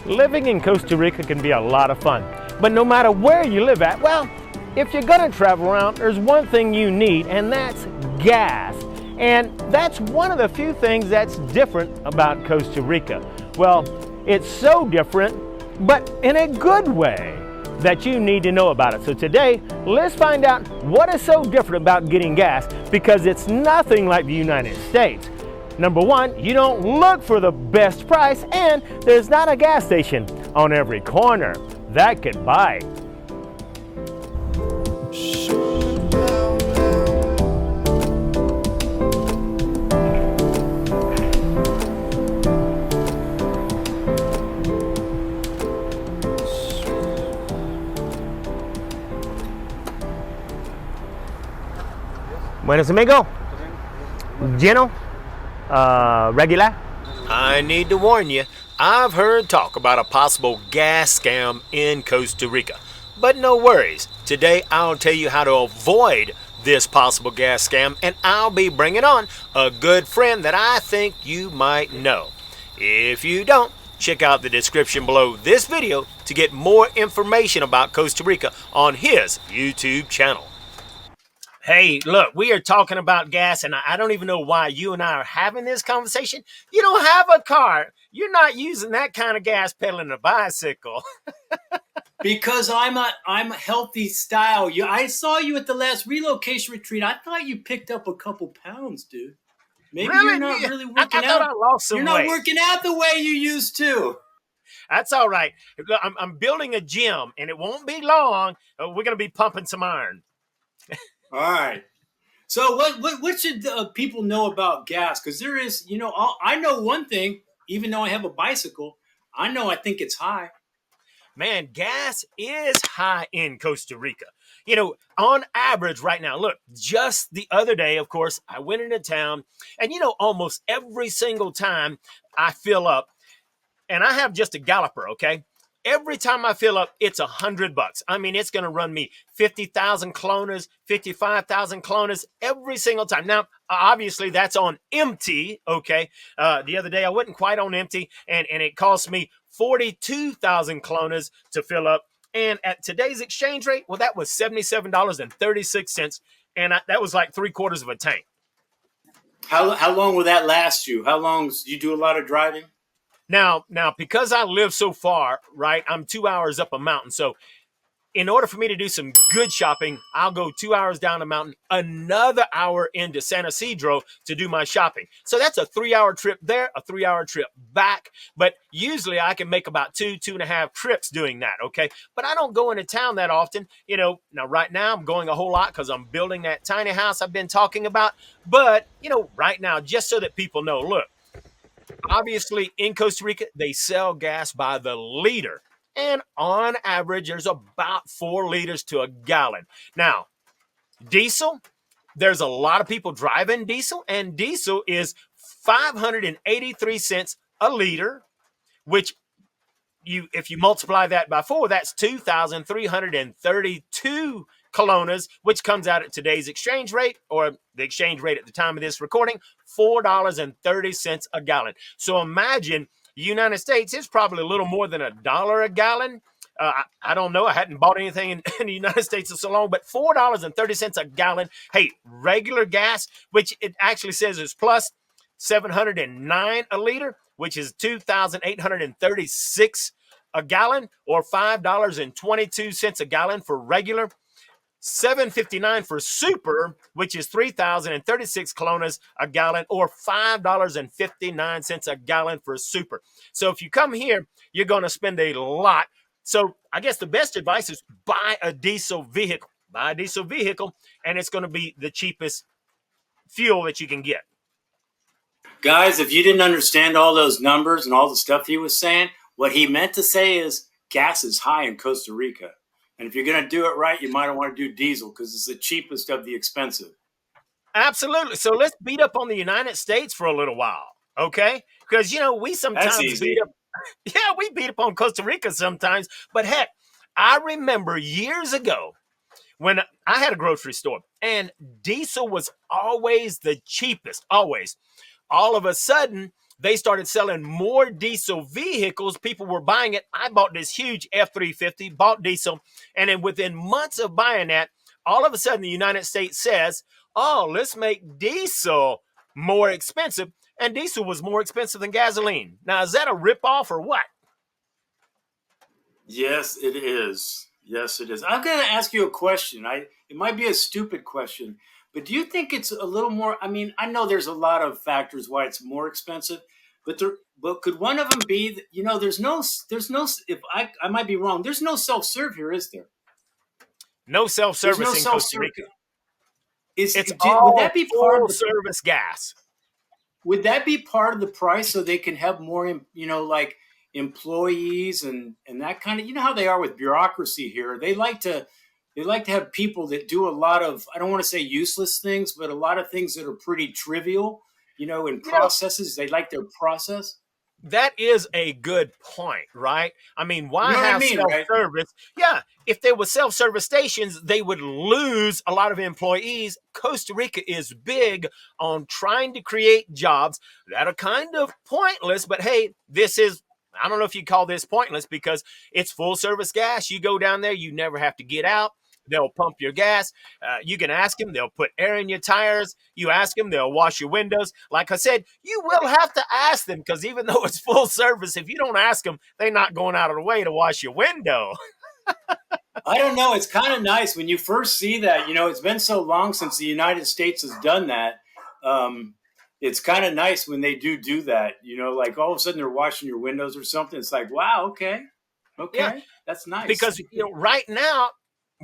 living in Costa Rica can be a lot of fun. But no matter where you live at, well, if you're gonna travel around, there's one thing you need, and that's gas. And that's one of the few things that's different about Costa Rica. Well, it's so different, but in a good way, that you need to know about it. So today, let's find out what is so different about getting gas, because it's nothing like the United States. Number one, you don't look for the best price, and there's not a gas station on every corner. That could bite. Buenos amigo. Lleno. Regular. I need to warn you, I've heard talk about a possible gas scam in Costa Rica. But no worries, today I'll tell you how to avoid this possible gas scam, and I'll be bringing on a good friend that I think you might know. If you don't, check out the description below this video to get more information about Costa Rica on his YouTube channel. Hey, look, we are talking about gas, and I don't even know why you and I are having this conversation. You don't have a car. You're not using that kind of gas pedaling a bicycle. Because I'm a healthy style. I saw you at the last relocation retreat. I thought you picked up a couple pounds, dude. Maybe really? You're not really working I out. thought I lost some You're not weight. working out the way you used to. That's all right. Look, I'm building a gym, and it won't be long. We're going to be pumping some iron. All right. So what should people know about gas? Because there is, I know one thing. Even though I have a bicycle, I think it's high. Man, gas is high in Costa Rica. On average right now, look, just the other day, of course, I went into town, and almost every single time I fill up, and I have just a galloper, okay? Every time I fill up, it's $100. I mean, it's going to run me 50,000 colones, 55,000 colones every single time. Now, obviously, that's on empty, okay? The other day, I wasn't quite on empty, and it cost me 42,000 colones to fill up. And at today's exchange rate, well, that was $77.36, and that was like 3/4 of a tank. How long will that last you? How long do you do a lot of driving? Now, because I live so far, right, I'm 2 hours up a mountain. So in order for me to do some good shopping, I'll go 2 hours down a mountain, another hour into San Isidro to do my shopping. So that's a 3-hour trip there, a 3-hour trip back. But usually I can make about 2.5 trips doing that, okay? But I don't go into town that often. Now right now I'm going a whole lot because I'm building that tiny house I've been talking about. But, right now, just so that people know, look, obviously, in Costa Rica, they sell gas by the liter. And on average, there's about 4 liters to a gallon. Now, diesel, there's a lot of people driving diesel, and diesel is 583 cents a liter, which if you multiply that by 4, that's 2,332 colones, which comes out at today's exchange rate, or the exchange rate at the time of this recording, $4.30 a gallon. So imagine United States is probably a little more than $1 a gallon. I don't know. I hadn't bought anything in the United States in so long, but $4.30 a gallon. Hey, regular gas, which it actually says is plus 709 a liter, which is 2,836 a gallon, or $5.22 a gallon for regular. $7.59 for super, which is 3,036 colones a gallon, or $5.59 a gallon for super. So if you come here, you're going to spend a lot. So I guess the best advice is buy a diesel vehicle. Buy a diesel vehicle, and it's going to be the cheapest fuel that you can get. Guys, if you didn't understand all those numbers and all the stuff he was saying, what he meant to say is gas is high in Costa Rica. And if you're going to do it right, you might want to do diesel because it's the cheapest of the expensive. Absolutely. So let's beat up on the United States for a little while, okay? Because, we sometimes beat up. Yeah, we beat up on Costa Rica sometimes. But heck, I remember years ago when I had a grocery store, and diesel was always the cheapest, always. All of a sudden, they started selling more diesel vehicles. People were buying it. I bought this huge F-350, bought diesel, and then within months of buying that, all of a sudden the United States says, oh, let's make diesel more expensive, and diesel was more expensive than gasoline. Now, is that a ripoff or what? Yes, it is. Yes, it is. I'm going to ask you a question. It might be a stupid question, but do you think it's a little more? I mean, I know there's a lot of factors why it's more expensive, but could one of them be that, there's no if I might be wrong. There's no self-serve here, is there? No There's self-service no in Costa self-serve. Rica. It's Would all that be part full of the service gas. Would that be part of the price so they can have more, like employees and that kind of, how they are with bureaucracy here. They like to have people that do a lot of, I don't want to say useless things, but a lot of things that are pretty trivial, in processes. They like their process. That is a good point, right? I mean, why You know what I have mean, right? self-service? Yeah, if there were self-service stations, they would lose a lot of employees. Costa Rica is big on trying to create jobs that are kind of pointless, but hey, I don't know if you call this pointless because it's full service gas. You go down there, you never have to get out. They'll pump your gas. You can ask them. They'll put air in your tires. You ask them. They'll wash your windows. Like I said, you will have to ask them because even though it's full service, if you don't ask them, they're not going out of the way to wash your window. I don't know. It's kind of nice when you first see that. It's been so long since the United States has done that. It's kind of nice when they do that. Like all of a sudden they're washing your windows or something. It's like, wow, okay, Yeah, that's nice. because right now,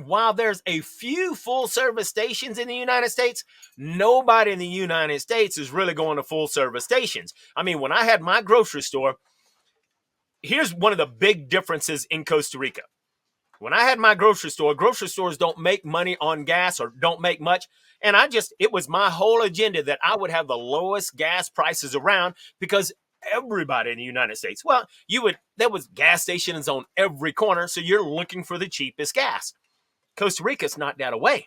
while there's a few full service stations in the United States, nobody in the United States is really going to full service stations. I mean, when I had my grocery store, here's one of the big differences in Costa Rica. When I had my grocery stores don't make money on gas or don't make much. And it was my whole agenda that I would have the lowest gas prices around because everybody in the United States, there was gas stations on every corner. So you're looking for the cheapest gas. Costa Rica's not that away.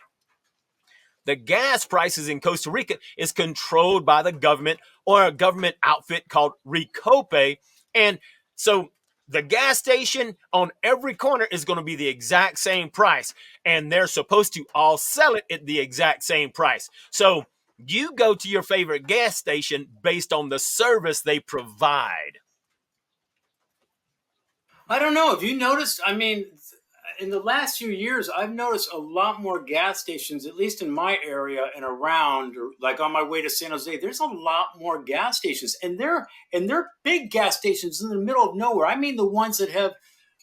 The gas prices in Costa Rica is controlled by the government or a government outfit called Recope. And so the gas station on every corner is going to be the exact same price. And they're supposed to all sell it at the exact same price. So you go to your favorite gas station based on the service they provide. I don't know. Have you noticed? I mean, in the last few years, I've noticed a lot more gas stations, at least in my area and around, or like on my way to San Jose. There's a lot more gas stations, and they're big gas stations in the middle of nowhere. I mean, the ones that have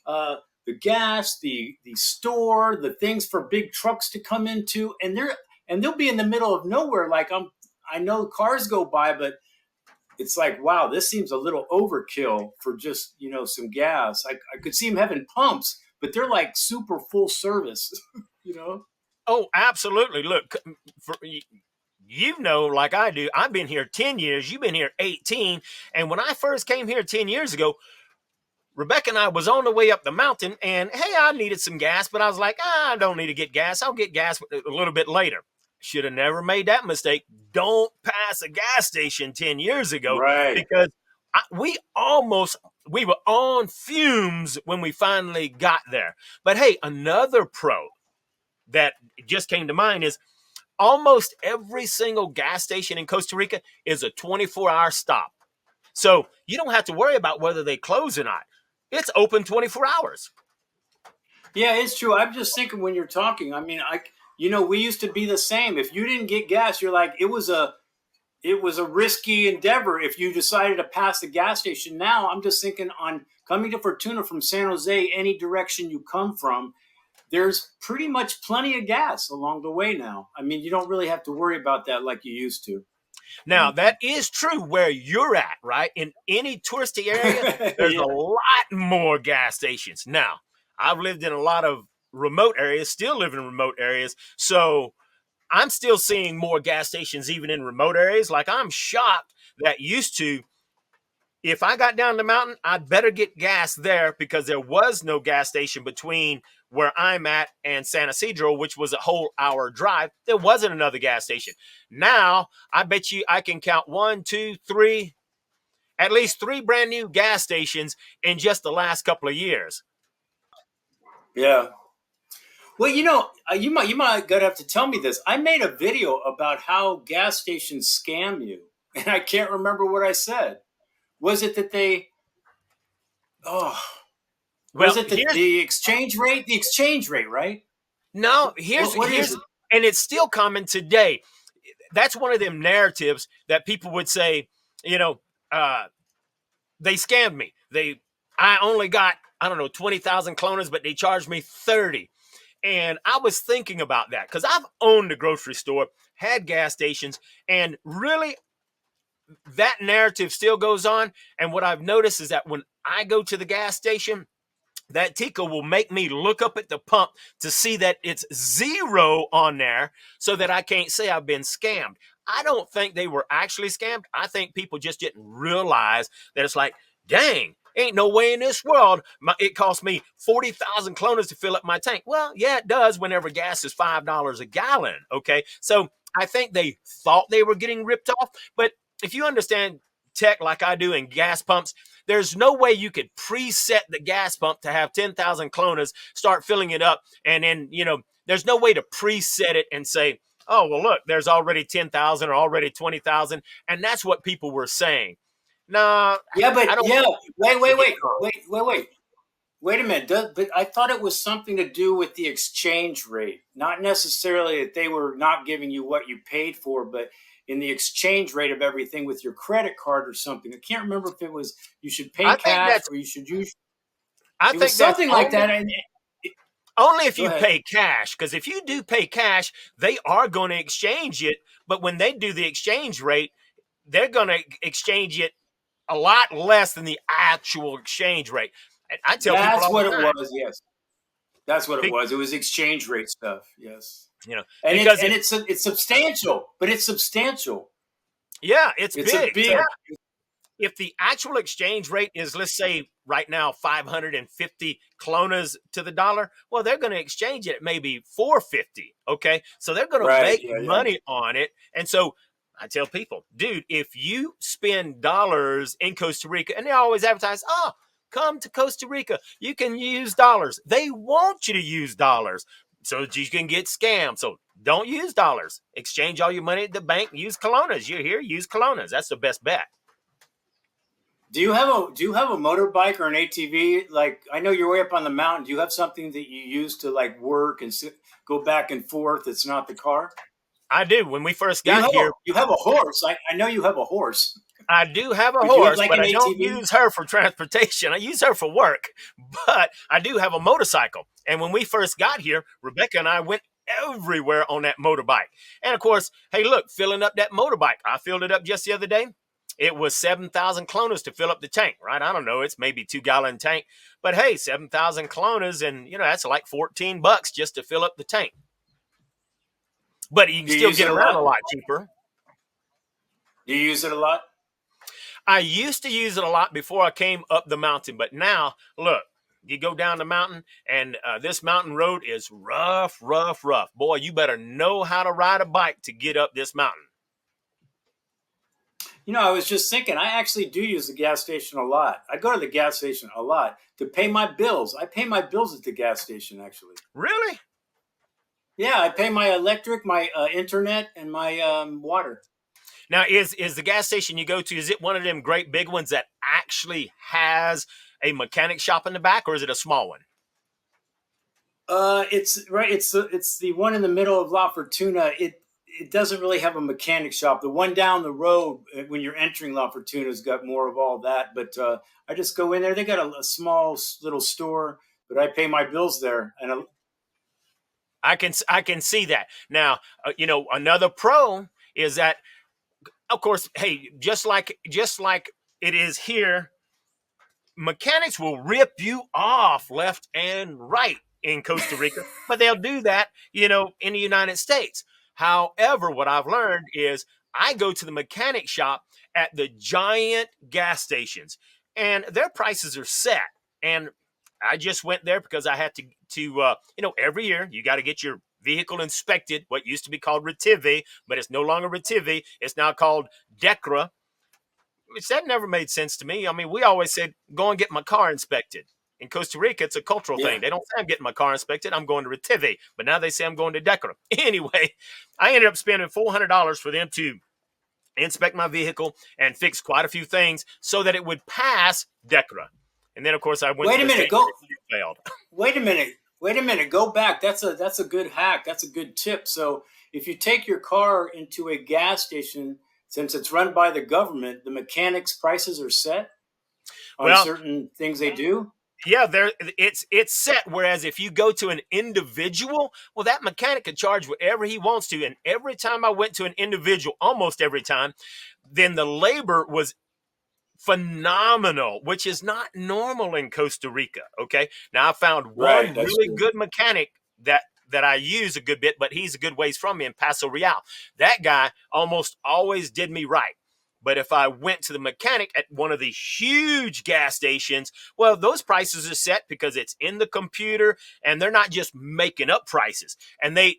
the gas, the store, the things for big trucks to come into, and they'll be in the middle of nowhere. Like I know cars go by, but it's like, wow, this seems a little overkill for just, some gas. I could see them having pumps, but they're like super full service, Oh, absolutely. Look, like I do, I've been here 10 years. You've been here 18. And when I first came here 10 years ago, Rebecca and I was on the way up the mountain and, hey, I needed some gas, but I was like, I don't need to get gas. I'll get gas a little bit later. Should have never made that mistake. Don't pass a gas station 10 years ago. Right. Because we were on fumes when we finally got there. But hey, another pro that just came to mind is almost every single gas station in Costa Rica is a 24-hour stop. So you don't have to worry about whether they close or not. It's open 24 hours. Yeah, it's true. I'm just thinking when you're talking, I mean, we used to be the same. If you didn't get gas, you're like, it was a risky endeavor if you decided to pass the gas station. Now I'm just thinking on coming to Fortuna from San Jose, any direction you come from, there's pretty much plenty of gas along the way now. I mean, you don't really have to worry about that like you used to. Now, that is true where you're at, right? In any touristy area, there's a lot more gas stations. Now, I've lived in a lot of remote areas, still live in remote areas. So I'm still seeing more gas stations even in remote areas. Like I'm shocked that used to, if I got down the mountain, I'd better get gas there because there was no gas station between where I'm at and San Isidro, which was a whole hour drive. There wasn't another gas station. Now, I bet you I can count 1, 2, 3, at least 3 brand new gas stations in just the last couple of years. Yeah. Well, you might gonna have to tell me this. I made a video about how gas stations scam you, and I can't remember what I said. Was it that they? Oh, Well, was it the exchange rate? The exchange rate, right? no, What is it? and it's still common today. That's one of them narratives that people would say, you know, uh, they scammed me. I only got, I don't know, 20,000 clonas, but they charged me 30. And I was thinking about that because I've owned a grocery store, had gas stations, and really that narrative still goes on. And what I've noticed is that when I go to the gas station, that Tika will make me look up at the pump to see that it's 0 on there so that I can't say I've been scammed. I don't think they were actually scammed. I think people just didn't realize that it's like, dang, ain't no way in this world it cost me 40,000 clonas to fill up my tank. Well, yeah, it does whenever gas is $5 a gallon. Okay. So I think they thought they were getting ripped off. But if you understand tech like I do in gas pumps, there's no way you could preset the gas pump to have 10,000 clonas, start filling it up, and then, there's no way to preset it and say, oh, well, look, there's already 10,000 or already 20,000. And that's what people were saying. No, Yeah, but I don't. yeah. Wait a minute. But I thought it was something to do with the exchange rate, not necessarily that they were not giving you what you paid for, but in the exchange rate of everything with your credit card or something. I can't remember if it was you should pay cash or you should use. I It think was something like that. And only if you ahead. pay cash, because if you do pay cash, they are going to exchange it. But when they do the exchange rate, they're going to exchange it a lot less than the actual exchange rate. And I tell people That's all what the it time, was. Yes, that's what it was. It was exchange rate stuff. Yes, and because it's substantial, but it's substantial. yeah, it's It's big. a big. So if the actual exchange rate is, let's say, right now 550 clonas to the dollar, well, they're going to exchange it at maybe 450. Okay, so they're going to make money on it, and so I tell people, dude, if you spend dollars in Costa Rica, and they always advertise, oh, come to Costa Rica, you can use dollars. They want you to use dollars so that you can get scammed. So don't use dollars. Exchange all your money at the bank. Use colonas. You're here. Use colonas. That's the best bet. Do you have a motorbike or an ATV? Like, I know you're way up on the mountain. Do you have something that you use to like work and go back and forth? It's not the car. I do. When we first got here, you have a horse. I know you have a horse. I do have a Would you horse, like but an I don't ATV? use her for transportation. I use her for work, but I do have a motorcycle. And when we first got here, Rebecca and I went everywhere on that motorbike. And of course, hey, look, filling up that motorbike. I filled it up just the other day. It was 7,000 clonas to fill up the tank, right? I don't know. It's maybe 2-gallon tank, but hey, 7,000 clonas, and that's like $14 just to fill up the tank. But you can still get around a lot cheaper. Do you use it a lot? I used to use it a lot before I came up the mountain, but now, look, you go down the mountain, and this mountain road is rough, rough, rough. Boy, you better know how to ride a bike to get up this mountain. I was just thinking, I actually do use the gas station a lot. I go to the gas station a lot to pay my bills. I pay my bills at the gas station, actually. Really? Yeah, I pay my electric, my internet, and my water. Now, is the gas station you go to, is it one of them great big ones that actually has a mechanic shop in the back, or is it a small one? It's right. It's the one in the middle of La Fortuna. It doesn't really have a mechanic shop. The one down the road when you're entering La Fortuna's got more of all that. But I just go in there. They got a small little store, but I pay my bills there. And I can see that. Now, another pro is that, of course, hey, just like it is here, mechanics will rip you off left and right in Costa Rica, but they'll do that, in the United States. However, what I've learned is I go to the mechanic shop at the giant gas stations, and their prices are set. And I just went there because I had to every year you got to get your vehicle inspected, what used to be called Retivi, but it's no longer Retivi. It's now called DECRA. which that never made sense to me. I mean, we always said, go and get my car inspected. In Costa Rica, it's a cultural Yeah. thing. They don't say I'm getting my car inspected. I'm going to Retive, but now they say I'm going to Decra. Anyway, I ended up spending $400 for them to inspect my vehicle and fix quite a few things so that it would pass Decra. And then, of course, I went Wait to a the minute. state Go. and it failed. Wait a minute. Wait a minute. Go back. That's a good hack. That's a good tip. So if you take your car into a gas station, since it's run by the government, the mechanics' prices are set on Well, certain things they do. yeah, it's set. Whereas if you go to an individual, well, that mechanic can charge whatever he wants to. And every time I went to an individual, almost every time, then the labor was phenomenal, which is not normal in Costa Rica. Okay, now I found Right. one That's really true. good mechanic that I use a good bit, but he's a good ways from me in Paso Real. That guy almost always did me right. But if I went to the mechanic at one of the huge gas stations, well, those prices are set because it's in the computer and they're not just making up prices. And they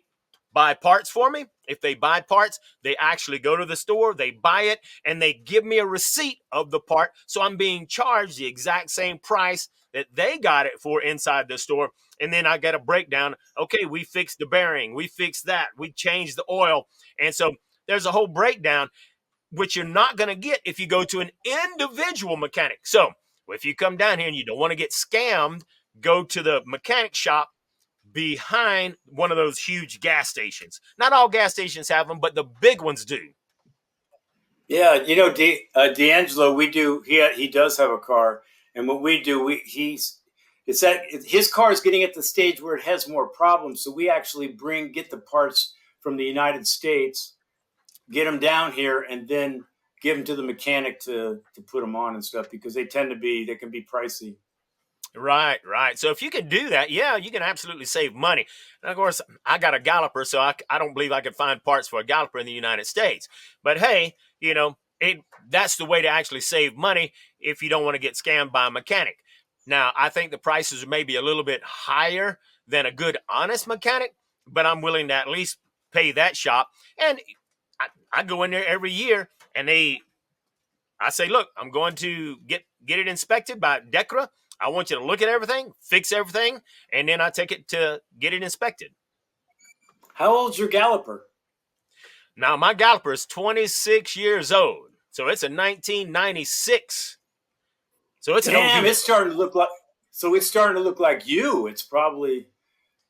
buy parts for me. If they buy parts, they actually go to the store, they buy it, and they give me a receipt of the part. So I'm being charged the exact same price that they got it for inside the store. And then I get a breakdown. Okay, we fixed the bearing, we fixed that, we changed the oil. And so there's a whole breakdown, which you're not going to get if you go to an individual mechanic. So if you come down here and you don't want to get scammed, go to the mechanic shop behind one of those huge gas stations. Not all gas stations have them, but the big ones do. Yeah, D'Angelo, we do. He does have a car, and what we do, it's that his car is getting at the stage where it has more problems. So we actually get the parts from the United States, get them down here, and then give them to the mechanic to put them on and stuff because they can be pricey. Right, right. So if you can do that, yeah, you can absolutely save money. And of course, I got a Galloper, so I don't believe I could find parts for a Galloper in the United States. But hey, that's the way to actually save money if you don't want to get scammed by a mechanic. Now, I think the prices are maybe a little bit higher than a good, honest mechanic, but I'm willing to at least pay that shop. And I go in there every year, and I say, look, I'm going to get it inspected by DECRA. I want you to look at everything, fix everything, and then I take it to get it inspected. How old's your Galloper? Now, my Galloper is 26 years old, so it's a 1996. So it's an old Damn, vehicle. it's starting to look like. So it's starting to look like you. It's probably.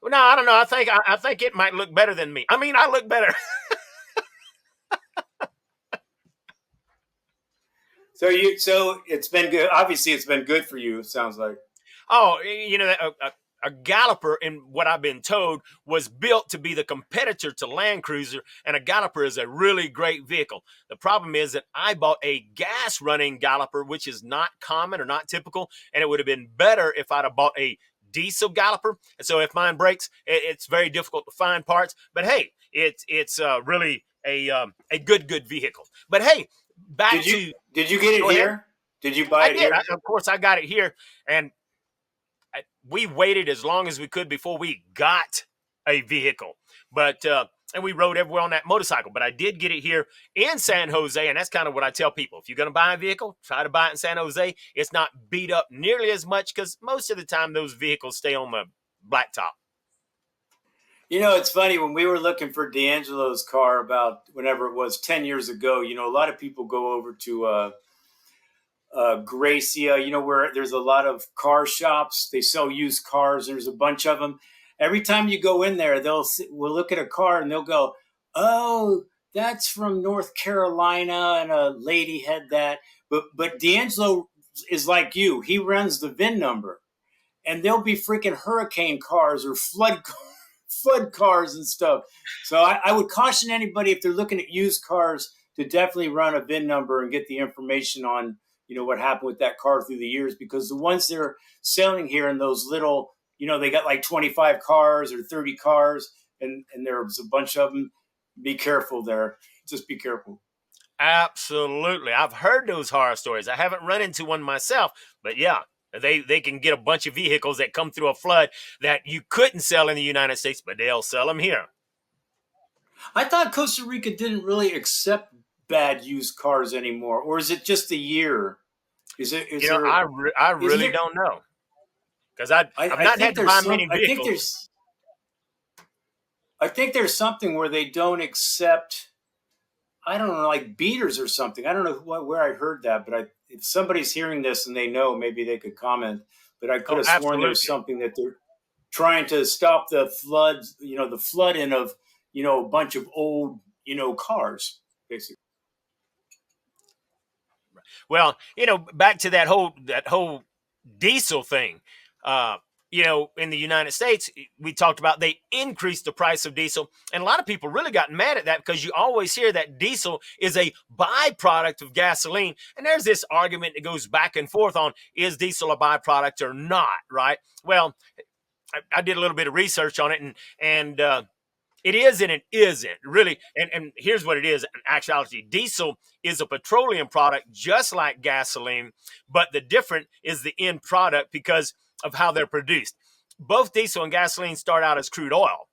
Well, no, I don't know. I think it might look better than me. I mean, I look better. So it's been good. Obviously, it's been good for you. It sounds like. Oh, a Galloper, in what I've been told, was built to be the competitor to Land Cruiser, and a Galloper is a really great vehicle. The problem is that I bought a gas-running Galloper, which is not common or not typical, and it would have been better if I'd have bought a diesel Galloper. And so if mine breaks, it's very difficult to find parts. But hey, it's really a good vehicle. But hey, Did you get it here? Did you buy it did. here? Of course, I got it here, and we waited as long as we could before we got a vehicle. But and we rode everywhere on that motorcycle. But I did get it here in San Jose, and that's kind of what I tell people: if you're going to buy a vehicle, try to buy it in San Jose. It's not beat up nearly as much because most of the time those vehicles stay on the blacktop. It's funny when we were looking for D'Angelo's car about whenever it was 10 years ago. A lot of people go over to Gracia, where there's a lot of car shops. They sell used cars. There's a bunch of them. Every time you go in there, we'll look at a car and they'll go, "Oh, that's from North Carolina, and a lady had that." But D'Angelo is like you. He runs the VIN number, and there'll be freaking hurricane cars or flood cars and stuff. So I would caution anybody if they're looking at used cars to definitely run a VIN number and get the information on what happened with that car through the years, because the ones they're selling here in those little, they got like 25 cars or 30 cars, and there's a bunch of them. Be careful there. Just be careful. Absolutely. I've heard those horror stories. I haven't run into one myself, but yeah, they can get a bunch of vehicles that come through a flood that you couldn't sell in the United States, but they'll sell them here. I thought Costa Rica didn't really accept bad used cars anymore, or is it just a year? Is it? Is there? I Isn't really there? don't know because I've I not think had to there's buy some. many vehicles. I think there's something where they don't accept. I don't know, like beaters or something. I don't know where I heard that, but if somebody's hearing this and they know, maybe they could comment. But I could Oh, have sworn there's absolutely. something that they're trying to stop the floods, the flood in of, a bunch of old, cars, basically. Well, back to that whole diesel thing. Uh, in the United States, we talked about they increased the price of diesel, and a lot of people really got mad at that because you always hear that diesel is a byproduct of gasoline, and there's this argument that goes back and forth on is diesel a byproduct or not, right? Well, I did a little bit of research on it, and it is and it isn't really. And here's what it is. In actuality, diesel is a petroleum product just like gasoline, but the difference is the end product because of how they're produced. Both diesel and gasoline start out as crude oil,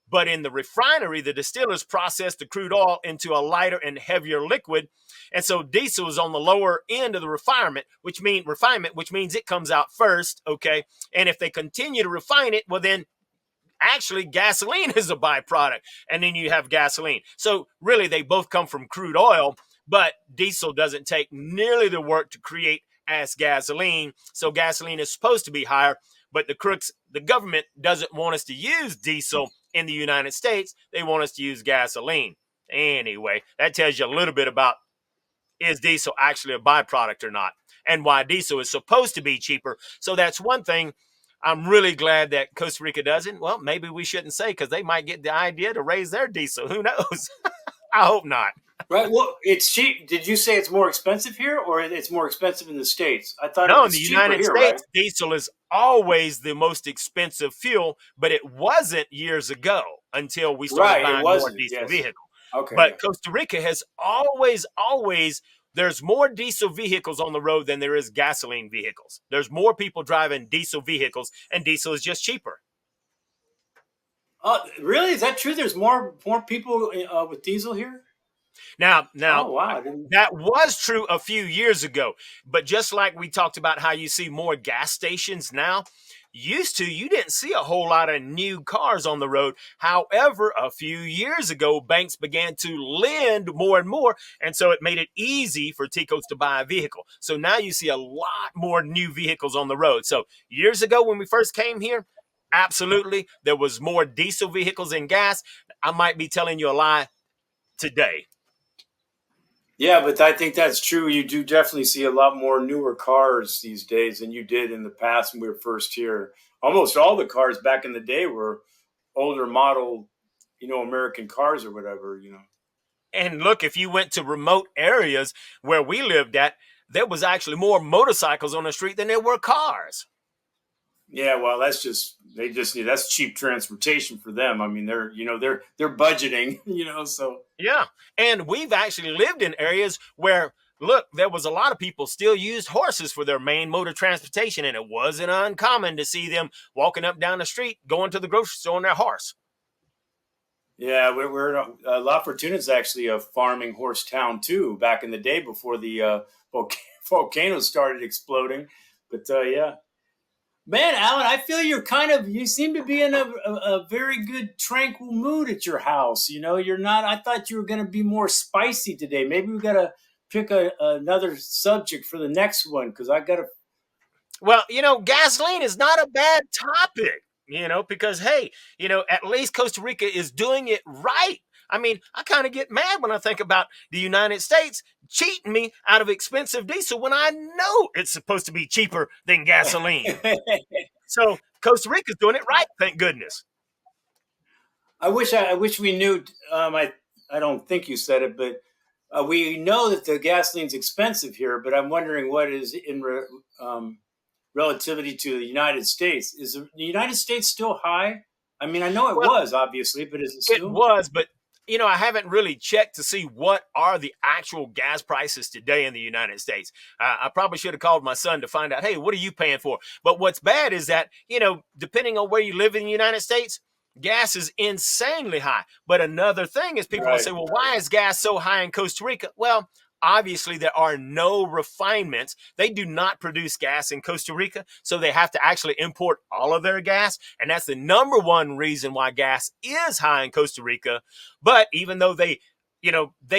but in the refinery, the distillers process the crude oil into a lighter and heavier liquid. And so diesel is on the lower end of the refinement, which means it comes out first, okay? And if they continue to refine it, well then actually gasoline is a byproduct, and then you have gasoline. So really they both come from crude oil, but diesel doesn't take nearly the work to create as gasoline. So gasoline is supposed to be higher, but the government doesn't want us to use diesel in the United States. They want us to use gasoline. Anyway, that tells you a little bit about is diesel actually a byproduct or not, and why diesel is supposed to be cheaper. So that's one thing I'm really glad that Costa Rica doesn't. Well, maybe we shouldn't say because they might get the idea to raise their diesel. Who knows? I hope not. Right. Well, it's cheap. Did you say it's more expensive here, or it's more expensive in the States? I thought it No, in the was cheaper United here, right? States, diesel is always the most expensive fuel, but it wasn't years ago until we started Right. It buying more wasn't. diesel Yes. vehicles. Okay. Yeah. But Costa Rica has always, there's more diesel vehicles on the road than there is gasoline vehicles. There's more people driving diesel vehicles, and diesel is just cheaper. Really? Is that true? There's more people with diesel here. Now Oh wow! I didn't. that was true a few years ago, but just like we talked about how you see more gas stations now, you didn't see a whole lot of new cars on the road. However, a few years ago, banks began to lend more and more, and so it made it easy for Ticos to buy a vehicle. So now you see a lot more new vehicles on the road. So years ago when we first came here, absolutely, there was more diesel vehicles than gas. I might be telling you a lie today. Yeah, but I think that's true. You do definitely see a lot more newer cars these days than you did in the past when we were first here. Almost all the cars back in the day were older model, American cars or whatever. And look, if you went to remote areas where we lived at, there was actually more motorcycles on the street than there were cars. Yeah, well, that's cheap transportation for them. I mean, they're budgeting, so Yeah. And we've actually lived in areas where, look, there was a lot of people still used horses for their main mode of transportation, and it wasn't uncommon to see them walking up down the street going to the grocery store on their horse. yeah, we're La Fortuna's actually a farming horse town too. Back in the day before the volcanoes started exploding, but yeah. Man, Alan, I feel you seem to be in a very good, tranquil mood at your house. You're not, I thought you were going to be more spicy today. Maybe we got to pick another subject for the next one because I got to. Well, gasoline is not a bad topic, because, hey, at least Costa Rica is doing it right. I mean, I kind of get mad when I think about the United States cheating me out of expensive diesel when I know it's supposed to be cheaper than gasoline. So Costa Rica's doing it right, thank goodness. I wish we knew. I don't think you said it, but we know that the gasoline's expensive here. But I'm wondering what is relativity to the United States. Is the United States still high? I mean, I know it Well, was obviously, but is it it still? was, but I haven't really checked to see what are the actual gas prices today in the United States. I probably should have called my son to find out, hey, what are you paying for? But what's bad is that, depending on where you live in the United States, Gas is insanely high. But another thing is people will Right. say, well, why is gas so high in Costa Rica? Well, obviously there are no refinements. They do not produce gas in Costa Rica, so they have to actually import all of their gas. And that's the number one reason why gas is high in Costa Rica. But even though they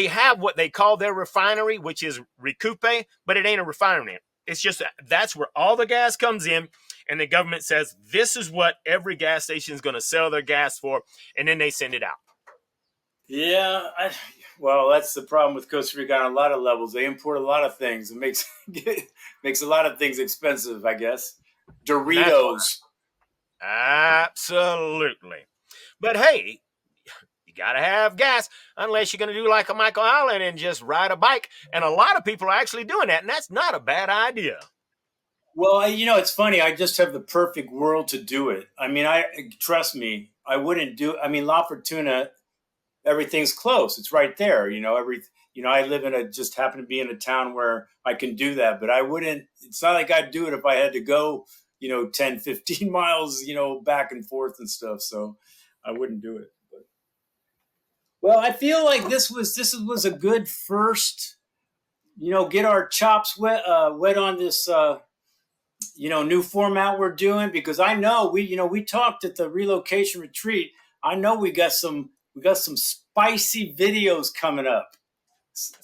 have what they call their refinery, which is Recupe, but it ain't a refinery. It's just that's where all the gas comes in, and the government says this is what every gas station is going to sell their gas for, and then they send it out. Yeah, well, that's the problem with Costa Rica on a lot of levels. They import a lot of things. It makes a lot of things expensive, I guess. Doritos. Absolutely. But hey, you got to have gas unless you're going to do like a Michal Alan and just ride a bike. And a lot of people are actually doing that, and that's not a bad idea. Well, it's funny. I just have the perfect world to do it. I mean, trust me, I wouldn't do. I mean, La Fortuna, everything's close. It's right there. I just happen to be in a town where I can do that, but I wouldn't. It's not like I'd do it if I had to go, 10, 15 miles, back and forth and stuff. So I wouldn't do it. But, well, I feel like this was a good first, get our chops wet on this. New format we're doing, because I know we talked at the relocation retreat. I know we got some spicy videos coming up.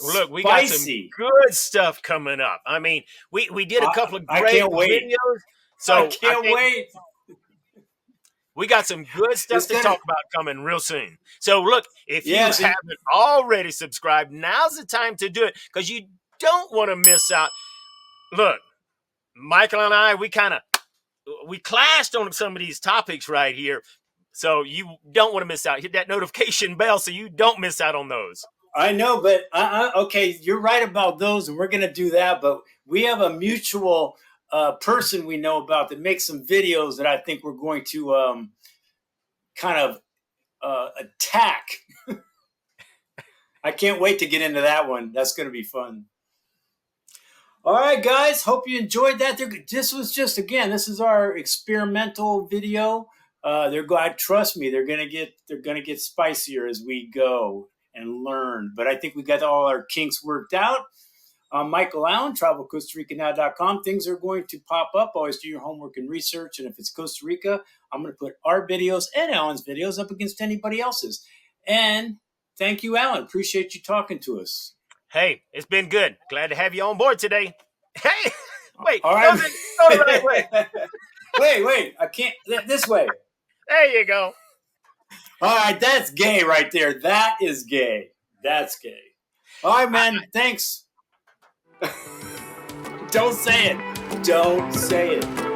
Look, we got some good stuff coming up. I mean, we did a couple of great videos. So I can't wait. We got some good stuff to talk about coming real soon. So look, if you haven't already subscribed, now's the time to do it, because you don't want to miss out. Look, Michael and I, we clashed on some of these topics right here. So you don't want to miss out. Hit that notification bell so you don't miss out on those. I know, but okay, you're right about those, and we're going to do that. But we have a mutual person we know about that makes some videos that I think we're going to kind of attack. I can't wait to get into that one. That's going to be fun. All right, guys. Hope you enjoyed that. This is our experimental video. Trust me, they're gonna get spicier as we go and learn. But I think we got all our kinks worked out. Michal Alan, TravelCostaRicaNow.com. Things are going to pop up. Always do your homework and research. And if it's Costa Rica, I'm going to put our videos and Alan's videos up against anybody else's. And thank you, Alan. Appreciate you talking to us. Hey, it's been good. Glad to have you on board today. Hey, wait. All right. Go the right way. Wait. I can't. This way. There you go. All right. That's gay right there. That is gay. That's gay. All right, man. Thanks. Don't say it. Don't say it.